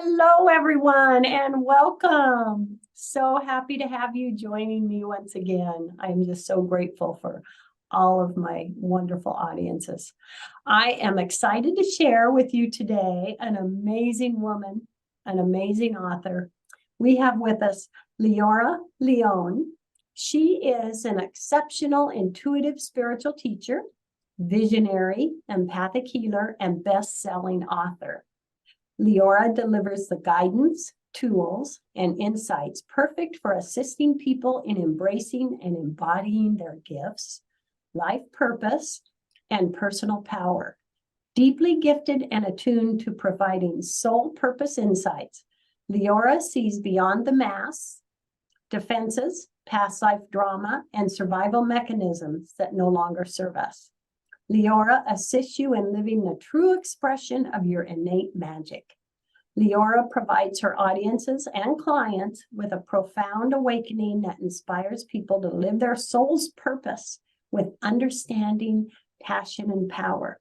Hello, everyone, and welcome. So happy to have you joining me once again. I'm just so grateful for all of my wonderful audiences. I am excited to share with you today an amazing woman, an amazing author. We have with us Leora Leone. She is an exceptional intuitive spiritual teacher, visionary, empathic healer, and best-selling author. Leora delivers the guidance, tools, and insights perfect for assisting people in embracing and embodying their gifts, life purpose, and personal power. Deeply gifted and attuned to providing soul purpose insights, Leora sees beyond the masks, defenses, past life drama, and survival mechanisms that no longer serve us. Leora assists you in living the true expression of your innate magic. Leora provides her audiences and clients with a profound awakening that inspires people to live their soul's purpose with understanding, passion, and power.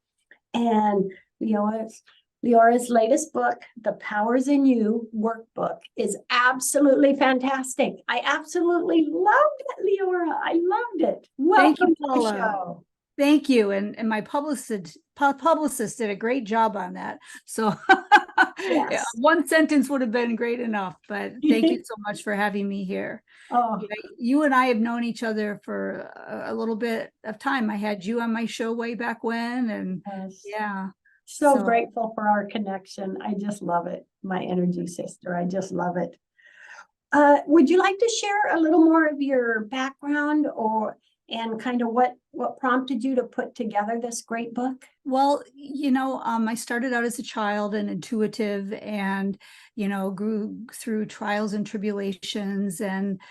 And Leora's latest book, The Powers in You Workbook, is absolutely fantastic. I absolutely loved it, Leora. I loved it. Welcome to the show. Thank you. And my publicist did a great job on that. So Yes. one sentence would have been great enough, but thank you so much for having me here. Oh. You and I have known each other for a little bit of time. I had you on my show way back when, and Yes. yeah. So grateful for our connection. I just love it. My energy sister. I just love it. Would you like to share a little more of your background and kind of what prompted you to put together this great book? Well, I started out as a child and intuitive and, grew through trials and tribulations and,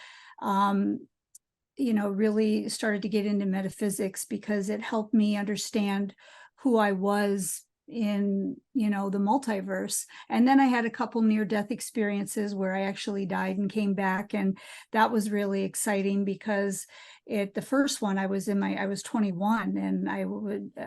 really started to get into metaphysics because it helped me understand who I was in the multiverse. And then I had a couple near-death experiences where I actually died and came back, and that was really exciting because the first one I was 21 and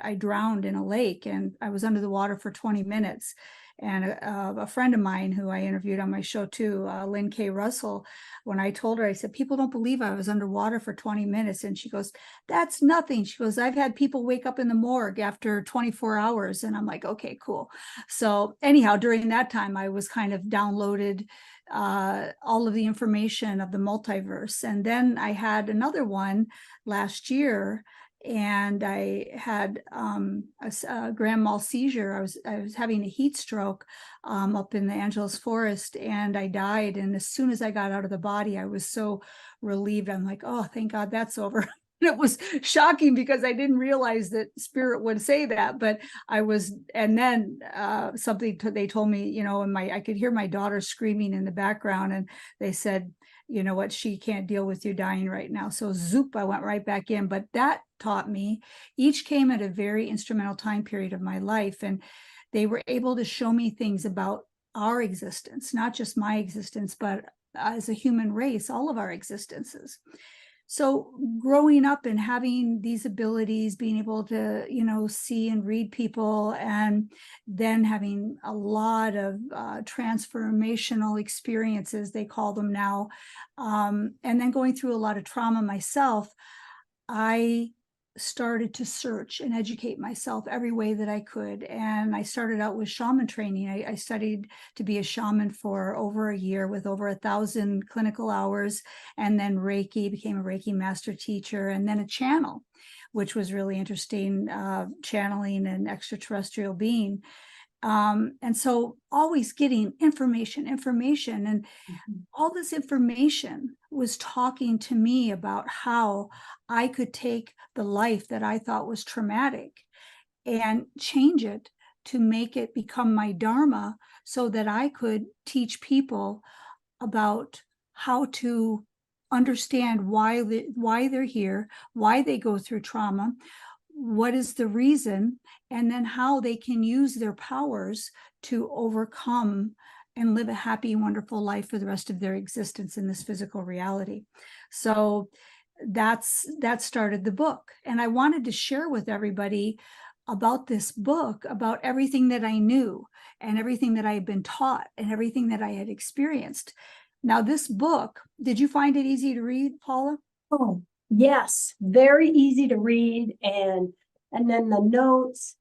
I drowned in a lake and I was under the water for 20 minutes. And a friend of mine who I interviewed on my show too, Lynn K. Russell, when I told her, I said, people don't believe I was underwater for 20 minutes. And she goes, that's nothing. She goes, I've had people wake up in the morgue after 24 hours. And I'm like, okay, cool. So anyhow, during that time, I was kind of downloaded all of the information of the multiverse. And then I had another one last year, and I had a grand mal seizure. I was having a heat stroke up in the Angeles forest, and I died. And as soon as I got out of the body, I was so relieved. I'm like, oh, thank God that's over. It was shocking because I didn't realize that spirit would say that, but I was, and then they told me, I could hear my daughter screaming in the background, and they said, you know what, she can't deal with you dying right now. So zoop, I went right back in. But that taught me, each came at a very instrumental time period of my life, and they were able to show me things about our existence, not just my existence, but as a human race, all of our existences. So growing up and having these abilities, being able to, see and read people, and then having a lot of transformational experiences, they call them now, and then going through a lot of trauma myself, I started to search and educate myself every way that I could. And I started out with shaman training. I studied to be a shaman for over a year with over 1,000 clinical hours, and then Reiki, became a Reiki master teacher, and then a channel, which was really interesting, channeling an extraterrestrial being. And so always getting information, and all this information was talking to me about how I could take the life that I thought was traumatic and change it to make it become my dharma, so that I could teach people about how to understand why they're here, why they go through trauma, what is the reason, and then how they can use their powers to overcome and live a happy, wonderful life for the rest of their existence in this physical reality. So that started the book. And I wanted to share with everybody about this book, about everything that I knew and everything that I had been taught and everything that I had experienced. Now, this book, did you find it easy to read, Paula? Oh, yes, very easy to read, and then the notes,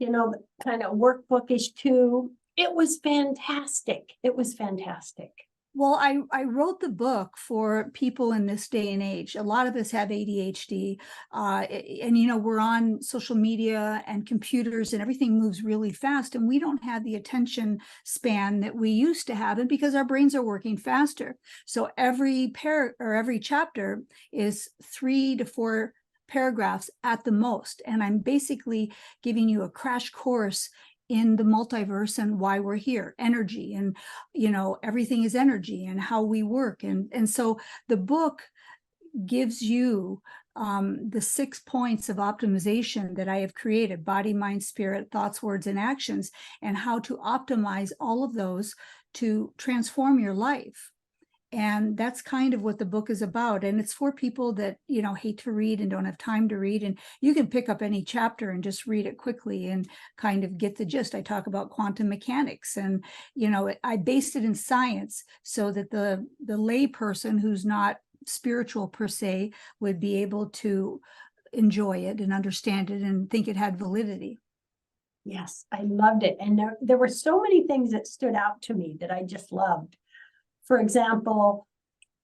kind of workbookish too. It was fantastic. It was fantastic. Well, I wrote the book for people in this day and age. A lot of us have ADHD, and we're on social media and computers, and everything moves really fast, and we don't have the attention span that we used to have, and because our brains are working faster. So every chapter is 3 to 4 paragraphs at the most, and I'm basically giving you a crash course in the multiverse and why we're here, energy, and everything is energy and how we work. And so the book gives you the 6 points of optimization that I have created: body, mind, spirit, thoughts, words, and actions, and how to optimize all of those to transform your life. And that's kind of what the book is about. And it's for people that, hate to read and don't have time to read. And you can pick up any chapter and just read it quickly and kind of get the gist. I talk about quantum mechanics, and, I based it in science so that the lay person who's not spiritual per se would be able to enjoy it and understand it and think it had validity. Yes, I loved it. And there were so many things that stood out to me that I just loved. For example,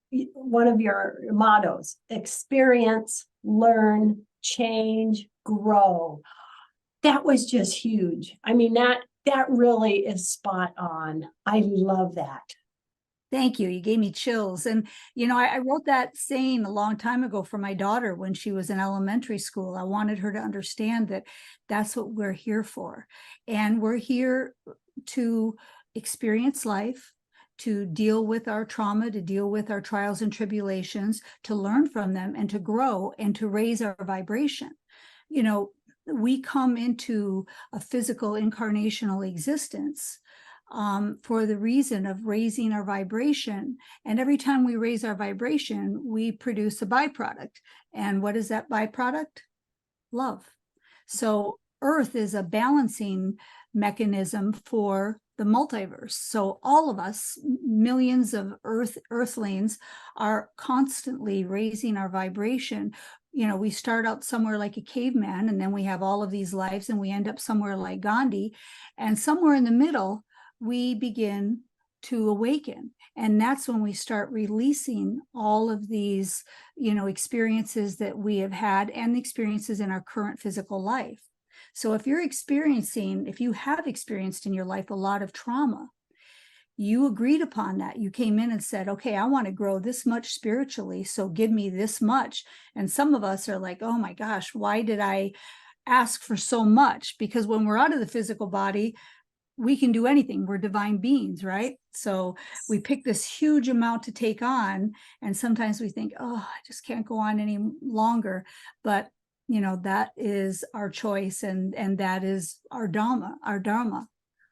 one of your mottos: experience, learn, change, grow. That was just huge. I mean, that really is spot on. I love that. Thank you. You gave me chills. And, I wrote that saying a long time ago for my daughter when she was in elementary school. I wanted her to understand that that's what we're here for. And we're here to experience life, to deal with our trauma, to deal with our trials and tribulations, to learn from them, and to grow and to raise our vibration. We come into a physical incarnational existence for the reason of raising our vibration. And every time we raise our vibration, we produce a byproduct. And what is that byproduct? Love. So Earth is a balancing mechanism for the multiverse. So all of us, millions of earthlings, are constantly raising our vibration. We start out somewhere like a caveman, and then we have all of these lives, and we end up somewhere like Gandhi. And somewhere in the middle, we begin to awaken. And that's when we start releasing all of these, experiences that we have had and the experiences in our current physical life. So if you have experienced in your life a lot of trauma, you agreed upon that. You came in and said, okay, I want to grow this much spiritually, so give me this much. And some of us are like, oh my gosh, why did I ask for so much? Because when we're out of the physical body, we can do anything. We're divine beings, right? So we pick this huge amount to take on. And sometimes we think, oh, I just can't go on any longer. But that is our choice, and that is our dharma.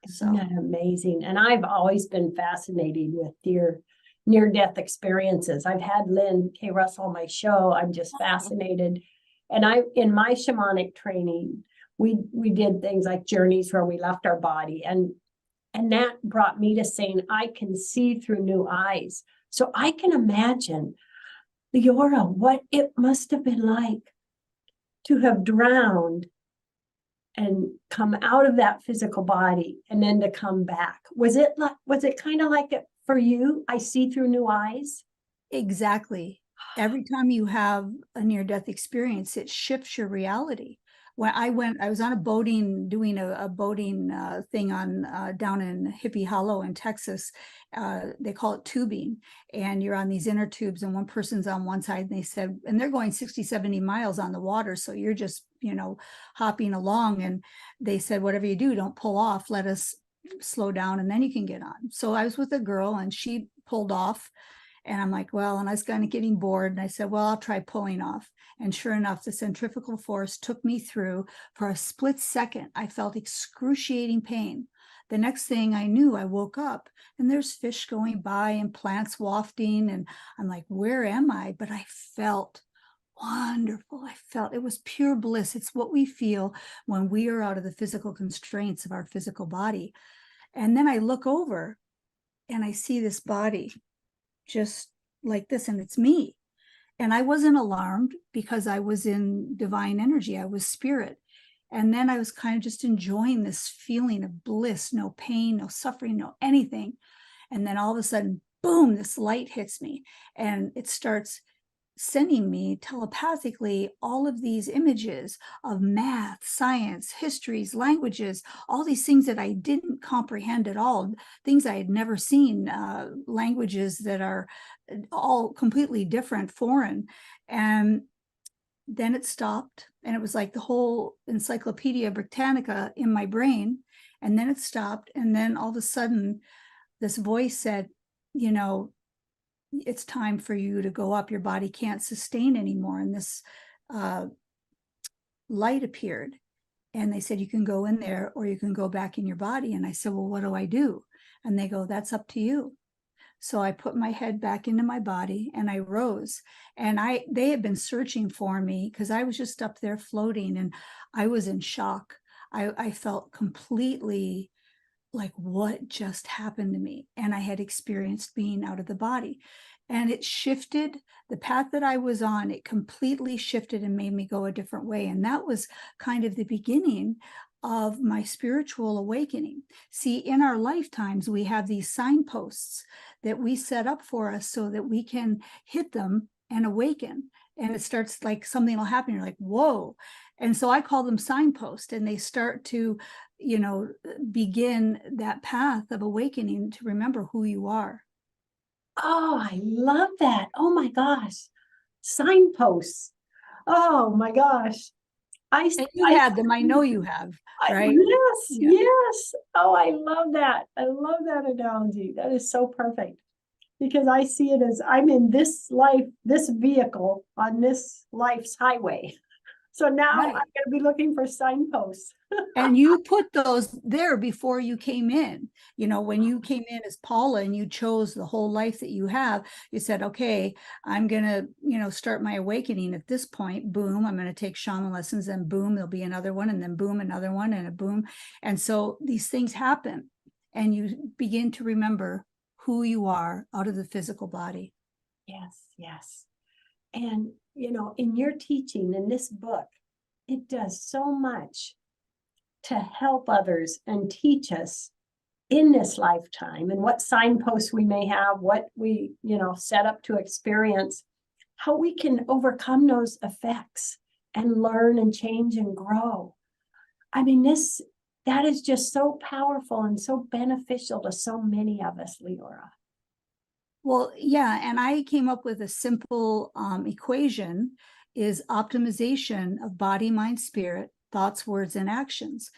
So. Isn't that amazing? And I've always been fascinated with your near-death experiences. I've had Lynn K. Russell on my show. I'm just fascinated. And in my shamanic training, we did things like journeys where we left our body, and that brought me to saying I can see through new eyes. So I can imagine, Leora, what it must have been like to have drowned and come out of that physical body and then to come back. Was it kind of like it for you? I see through new eyes. Exactly. Every time you have a near-death experience, it shifts your reality. When I was on a boating, doing a boating thing on down in Hippie Hollow in Texas. They call it tubing, and you're on these inner tubes, and one person's on one side, and they said, and they're going 60, 70 miles on the water. So you're just, hopping along. And they said, whatever you do, don't pull off, let us slow down, and then you can get on. So I was with a girl, and she pulled off. And I'm like, well, and I was kind of getting bored. And I said, well, I'll try pulling off. And sure enough, the centrifugal force took me through. For a split second, I felt excruciating pain. The next thing I knew, I woke up and there's fish going by and plants wafting. And I'm like, where am I? But I felt wonderful. I felt it was pure bliss. It's what we feel when we are out of the physical constraints of our physical body. And then I look over and I see this body just like this, and it's me. And I wasn't alarmed because I was in divine energy. I was spirit. And then I was kind of just enjoying this feeling of bliss, no pain, no suffering, no anything. And then all of a sudden, boom, this light hits me and it starts sending me telepathically all of these images of math, science, histories, languages, all these things that I didn't comprehend at all, things I had never seen, languages that are all completely different, foreign. And then it stopped, and it was like the whole Encyclopedia Britannica in my brain. And then it stopped, and then all of a sudden, this voice said, you know, it's time for you to go up. Your body can't sustain anymore. And this light appeared, and they said, you can go in there or you can go back in your body. And I said, well, what do I do? And they go, that's up to you. So I put my head back into my body and I rose, and they had been searching for me because I was just up there floating, and I was in shock. I felt completely like, what just happened to me? And I had experienced being out of the body, and it shifted the path that I was on. It completely shifted and made me go a different way. And that was kind of the beginning of my spiritual awakening. See, in our lifetimes, we have these signposts that we set up for us so that we can hit them and awaken. And it starts like something will happen. You're like, whoa. And so I call them signposts, and they start to, begin that path of awakening to remember who you are. Oh, I love that. Oh my gosh. Signposts. Oh my gosh. And you've had them. I know you have, right? Yes, Yeah. yes. Oh, I love that. I love that analogy. That is so perfect, because I see it as I'm in this life, this vehicle on this life's highway. So now I'm Right. going to be looking for signposts. And you put those there before you came in. When you came in as Paula and you chose the whole life that you have, you said, okay, I'm going to, start my awakening at this point. Boom, I'm going to take shaman lessons, and boom, there'll be another one, and then boom, another one, and a boom. And so these things happen, and you begin to remember who you are out of the physical body. Yes, yes. And, in your teaching in this book, it does so much to help others and teach us in this lifetime, and what signposts we may have, what we, set up to experience, how we can overcome those effects and learn and change and grow. I mean, that is just so powerful and so beneficial to so many of us, Leora. Well, yeah, and I came up with a simple equation: is optimization of body, mind, spirit, thoughts, words, and actions.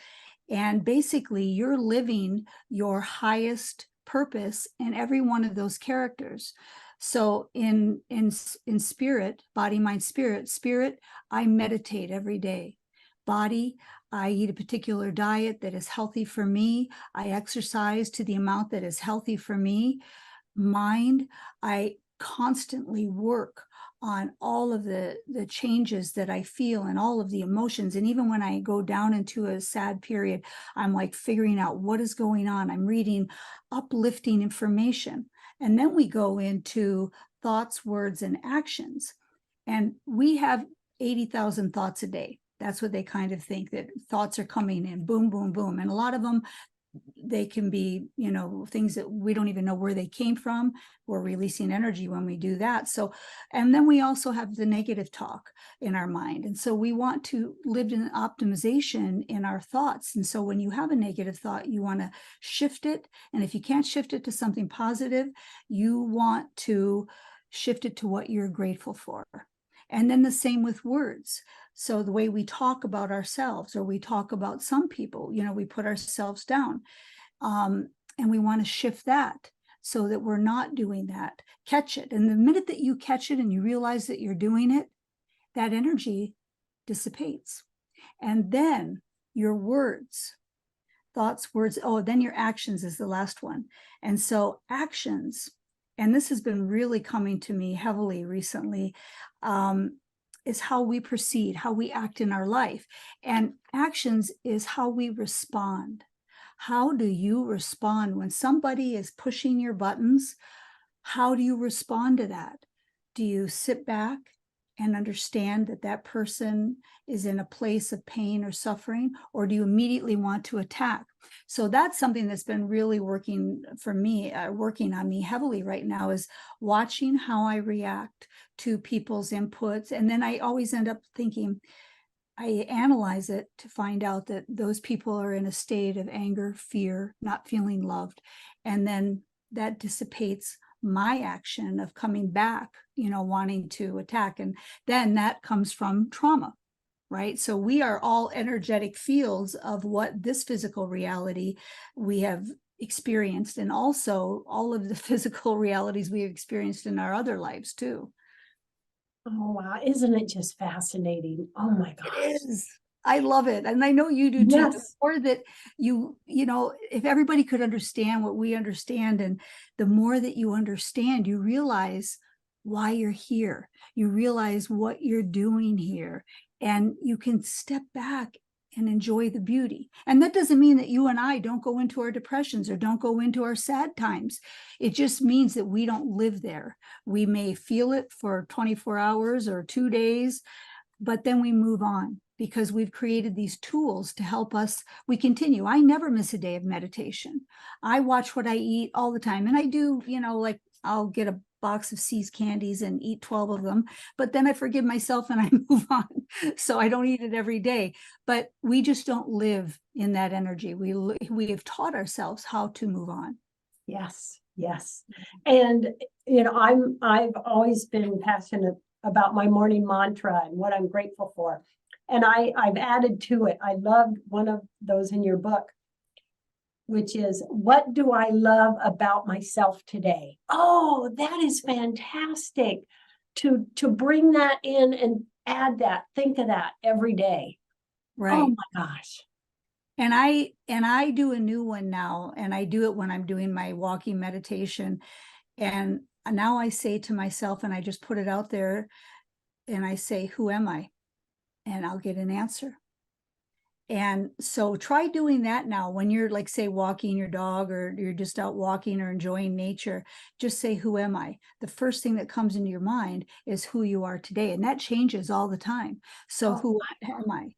And basically, you're living your highest purpose in every one of those characters. So in spirit, body, mind, spirit, I meditate every day. Body, I eat a particular diet that is healthy for me. I exercise to the amount that is healthy for me. Mind, I constantly work on all of the changes that I feel and all of the emotions. And even when I go down into a sad period, I'm like figuring out what is going on. I'm reading uplifting information. And then we go into thoughts, words, and actions. And we have 80,000 thoughts a day. That's what they kind of think, that thoughts are coming in, boom, boom, boom. And a lot of them, they can be, things that we don't even know where they came from. We're releasing energy when we do that. So, and then we also have the negative talk in our mind. And so we want to live in optimization in our thoughts. And so when you have a negative thought, you want to shift it. And if you can't shift it to something positive, you want to shift it to what you're grateful for. And then the same with words. So the way we talk about ourselves, or we talk about some people, we put ourselves down, and we want to shift that so that we're not doing that. Catch it. And the minute that you catch it and you realize that you're doing it, that energy dissipates. And then your words, thoughts, words, then your actions is the last one. And so actions, and this has been really coming to me heavily recently, is how we proceed, how we act in our life. And actions is how we respond. How do you respond when somebody is pushing your buttons? How do you respond to that? Do you sit back and understand that that person is in a place of pain or suffering, or do you immediately want to attack? So that's something that's been really working for me, working on me heavily right now, is watching how I react to people's inputs. And then I always end up thinking, I analyze it to find out that those people are in a state of anger, fear, not feeling loved. And then that dissipates my action of coming back, wanting to attack. And then that comes from trauma, right? So we are all energetic fields of what this physical reality we have experienced, and also all of the physical realities we have experienced in our other lives too. Oh, wow. Isn't it just fascinating? Oh my gosh. It is. I love it. And I know you do too. Yes. The more that if everybody could understand what we understand, and the more that you understand, you realize why you're here. You realize what you're doing here, and you can step back and enjoy the beauty. And that doesn't mean that you and I don't go into our depressions or don't go into our sad times. It just means that we don't live there. We may feel it for 24 hours or 2 days, but then we move on because we've created these tools to help us. We continue. I never miss a day of meditation. I watch what I eat all the time. And I do, like I'll get a box of C's candies and eat 12 of them, but then I forgive myself and I move on. So I don't eat it every day, but we just don't live in that energy. We have taught ourselves how to move on. Yes, yes. And I've always been passionate about my morning mantra and what I'm grateful for. And I've added to it. I loved one of those in your book, which is, what do I love about myself today? Oh, that is fantastic to bring that in and add that, think of that every day. Right. Oh my gosh. And I do a new one now, and I do it when I'm doing my walking meditation. And now I say to myself, and I just put it out there, and I say, who am I? And I'll get an answer. And so try doing that now when you're, like, say, walking your dog, or you're just out walking or enjoying nature. Just say, who am I? The first thing that comes into your mind is who you are today. And that changes all the time. So who am I?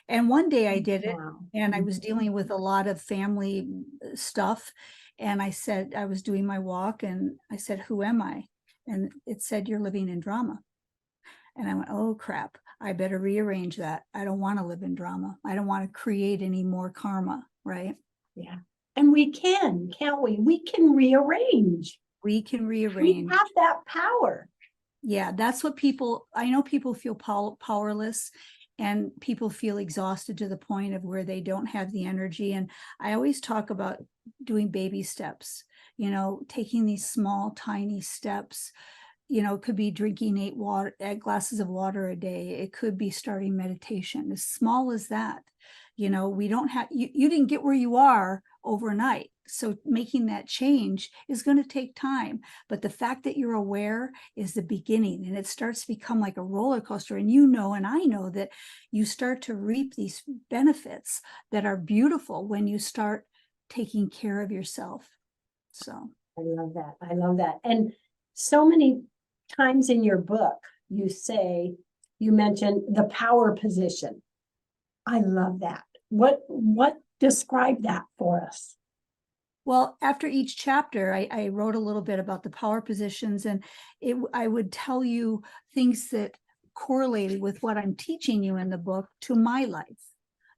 And one day I did it, and I was dealing with a lot of family stuff. And I said, I was doing my walk, and I said, who am I? And it said, you're living in drama. And I went, oh, crap. I better rearrange that. I don't want to live in drama. I don't want to create any more karma, right? Yeah. And we can, can't we? We can rearrange. We can rearrange. We have that power. Yeah, that's what I know people feel powerless, and people feel exhausted to the point of where they don't have the energy. And I always talk about doing baby steps, taking these small, tiny steps. It could be drinking 8 glasses of water a day. It could be starting meditation, as small as that. We don't have, you didn't get where you are overnight. So making that change is going to take time. But the fact that you're aware is the beginning, and it starts to become like a roller coaster. And and I know that you start to reap these benefits that are beautiful when you start taking care of yourself. So I love that. I love that. And so many times in your book, you mentioned the power position. I love that. What describe that for us? Well, after each chapter, I wrote a little bit about the power positions, and I would tell you things that correlated with what I'm teaching you in the book to my life.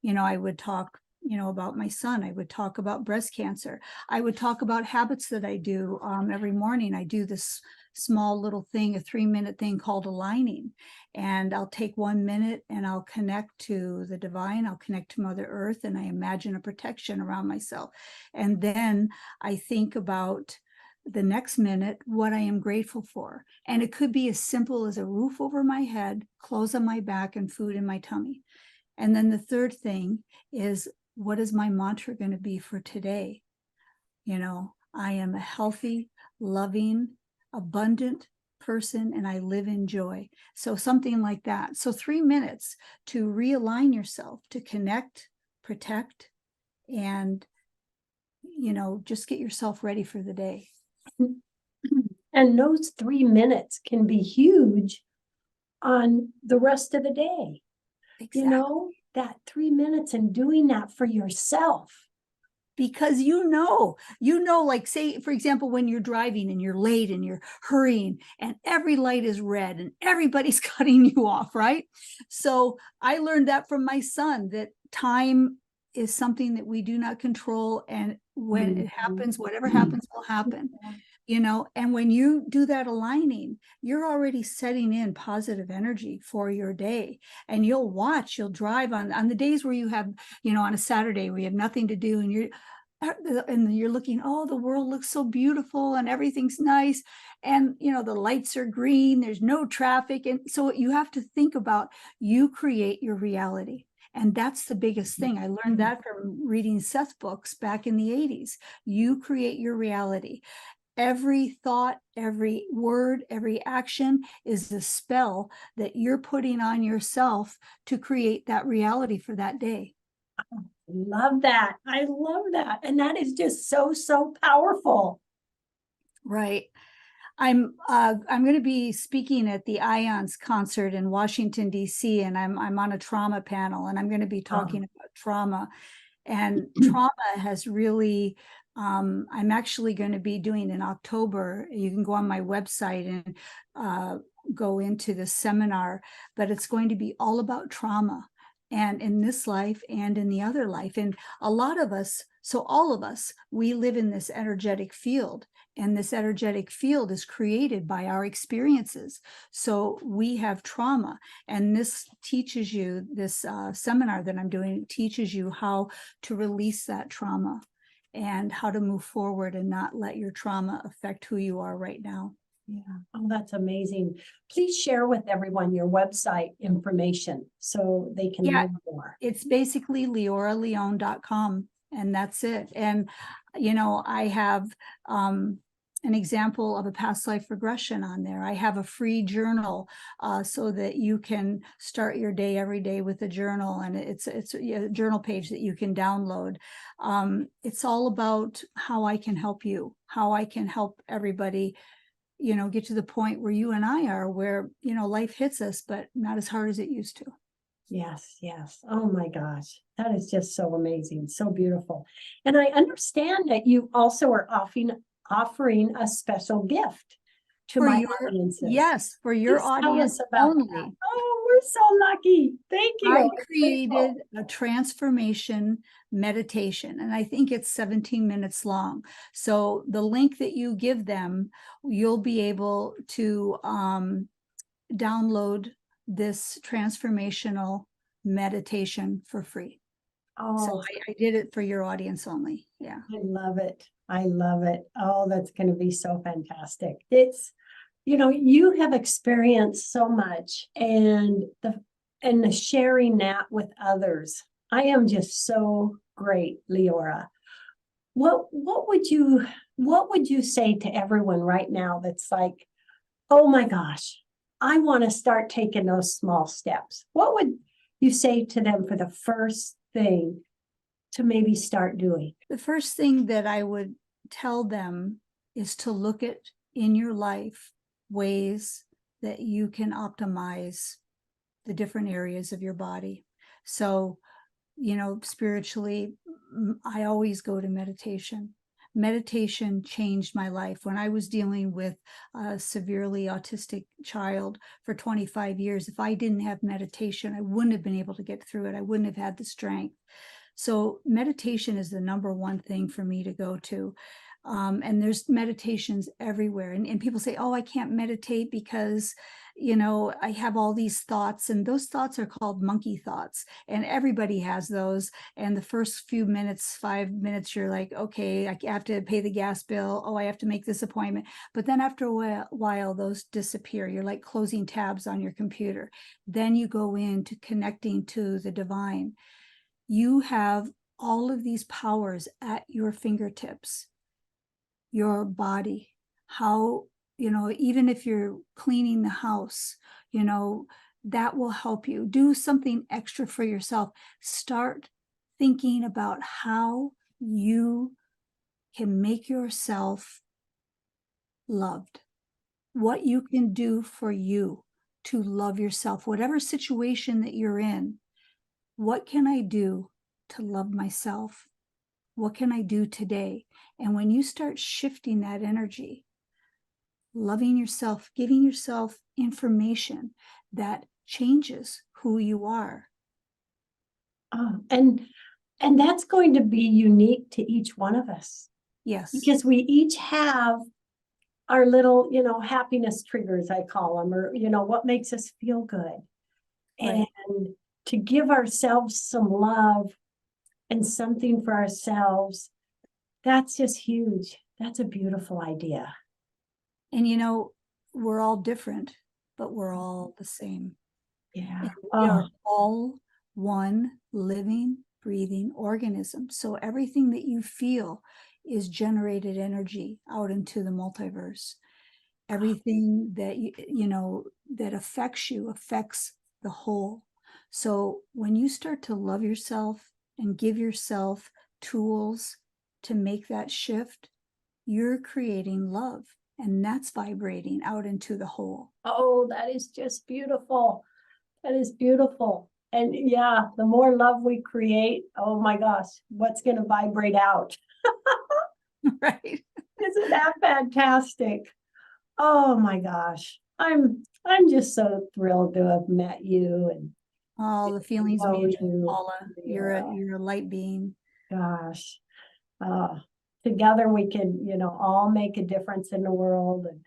I would talk, about my son. I would talk about breast cancer. I would talk about habits that I do every morning. I do this small little thing, a 3-minute thing called aligning. And I'll take 1 minute and I'll connect to the divine. I'll connect to Mother Earth, and I imagine a protection around myself. And then I think about the next minute what I am grateful for. And it could be as simple as a roof over my head, clothes on my back, and food in my tummy. And then the third thing is, what is my mantra going to be for today? I am a healthy, loving, abundant person and I live in joy. So something like that. So 3 minutes to realign yourself, to connect, protect, and, just get yourself ready for the day. And those 3 minutes can be huge on the rest of the day. Exactly. That 3 minutes and doing that for yourself. Because like, say, for example, when you're driving and you're late and you're hurrying and every light is red and everybody's cutting you off, right? So I learned that from my son, that time is something that we do not control. And when it happens, whatever happens will happen. And when you do that aligning, you're already setting in positive energy for your day. And you'll drive on the days where you have, on a Saturday where you have nothing to do and you're looking, oh, the world looks so beautiful and everything's nice. And, the lights are green, there's no traffic. And so you have to think about, you create your reality. And that's the biggest thing. I learned that from reading Seth books back in the 80s. You create your reality. Every thought, every word, every action is a spell that you're putting on yourself to create that reality for that day. Love that. I love that. And that is just so, so powerful. Right. I'm going to be speaking at the Ions concert in Washington, D.C., and I'm on a trauma panel, and I'm going to be talking about trauma. And trauma has really, I'm actually going to be doing in October. You can go on my website and go into the seminar, but it's going to be all about trauma, and in this life and in the other life. And a lot of us, so all of us, we live in this energetic field. And this energetic field is created by our experiences. So we have trauma. And this teaches you, this seminar that I'm doing teaches you how to release that trauma and how to move forward and not let your trauma affect who you are right now. Yeah. Oh, that's amazing. Please share with everyone your website information so they can learn more. It's basically leoraleon.com, and that's it. And, I have an example of a past life regression on there. I have a free journal so that you can start your day every day with a journal, and it's a journal page that you can download. It's all about how I can help you, how I can help everybody, get to the point where you and I are, where, life hits us, but not as hard as it used to. Yes, yes. Oh my gosh. That is just so amazing. So beautiful. And I understand that you also are offering a special gift to my audiences. Yes, for your Please tell audience us about only. that. Oh, we're so lucky. Thank you. I created a transformation meditation, and I think it's 17 minutes long. So the link that you give them, you'll be able to download this transformational meditation for free. So I did it for your audience only. Yeah. I love it. I love it. Oh, that's going to be so fantastic. It's, you have experienced so much, and the sharing that with others. I am just so great, Leora. What would you say to everyone right now that's like, oh my gosh, I want to start taking those small steps? What would you say to them for the first thing to maybe start doing? The first thing that I would tell them is to look at in your life ways that you can optimize the different areas of your body. So, spiritually, I always go to meditation. Meditation changed my life. When I was dealing with a severely autistic child for 25 years, if I didn't have meditation, I wouldn't have been able to get through it. I wouldn't have had the strength. So meditation is the number one thing for me to go to. And there's meditations everywhere. And people say, oh, I can't meditate because, I have all these thoughts, and those thoughts are called monkey thoughts, and everybody has those. And the first few minutes, 5 minutes, you're like, okay, I have to pay the gas bill. Oh, I have to make this appointment. But then after a while, those disappear. You're like closing tabs on your computer. Then you go into connecting to the divine. You have all of these powers at your fingertips. Your body, how you know, even if you're cleaning the house, you know, that will help you. Do something extra for yourself. Start thinking about how you can make yourself loved, what you can do for you to love yourself, whatever situation that you're in. What can I do to love myself? What can I do today? And when you start shifting that energy, loving yourself, giving yourself information that changes who you are. Oh, and that's going to be unique to each one of us, Yes. because we each have our little, happiness triggers, I call them, or, what makes us feel good. Right. And to give ourselves some love and something for ourselves, that's just huge. That's a beautiful idea. And you know, we're all different, but we're all the same. Yeah. And we are all one living, breathing organism. So everything that you feel is generated energy out into the multiverse. Everything that you know that affects you affects the whole. So when you start to love yourself and give yourself tools to make that shift, you're creating love, and that's vibrating out into the whole. Oh, that is just beautiful. That is beautiful. And yeah, the more love we create, oh my gosh, what's going to vibrate out? Right. Isn't that fantastic? Oh my gosh. I'm just so thrilled to have met you and Oh, the feeling's know mutual, you. Paula. Yeah, You're a light being. gosh. Uh, Together we can, all make a difference in the world and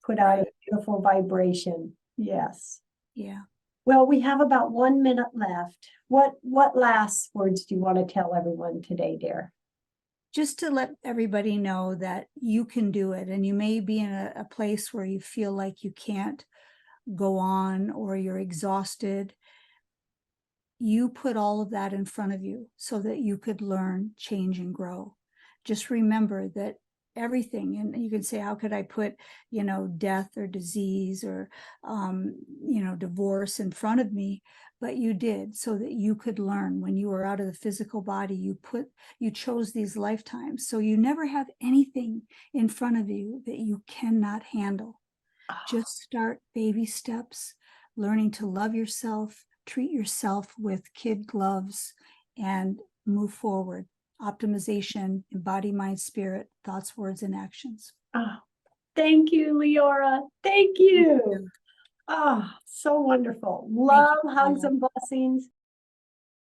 put out a Right. beautiful vibration. Yes. Yeah. Well, we have about 1 minute left. What last words do you want to tell everyone today, dear? Just to let everybody know that you can do it. And you may be in a place where you feel like you can't go on or you're exhausted. You put all of that in front of you so that you could learn, change, and grow. Just remember that everything, and you can say, how could I put, death or disease or, divorce in front of me? But you did, so that you could learn. When you were out of the physical body, you chose these lifetimes. So you never have anything in front of you that you cannot handle. Just start baby steps, learning to love yourself, treat yourself with kid gloves, and move forward. Optimization in body, mind, spirit, thoughts, words, and actions. Oh, thank you, Leora. Thank you. Oh, so wonderful. Thank Love, you, hugs, Paula. and blessings.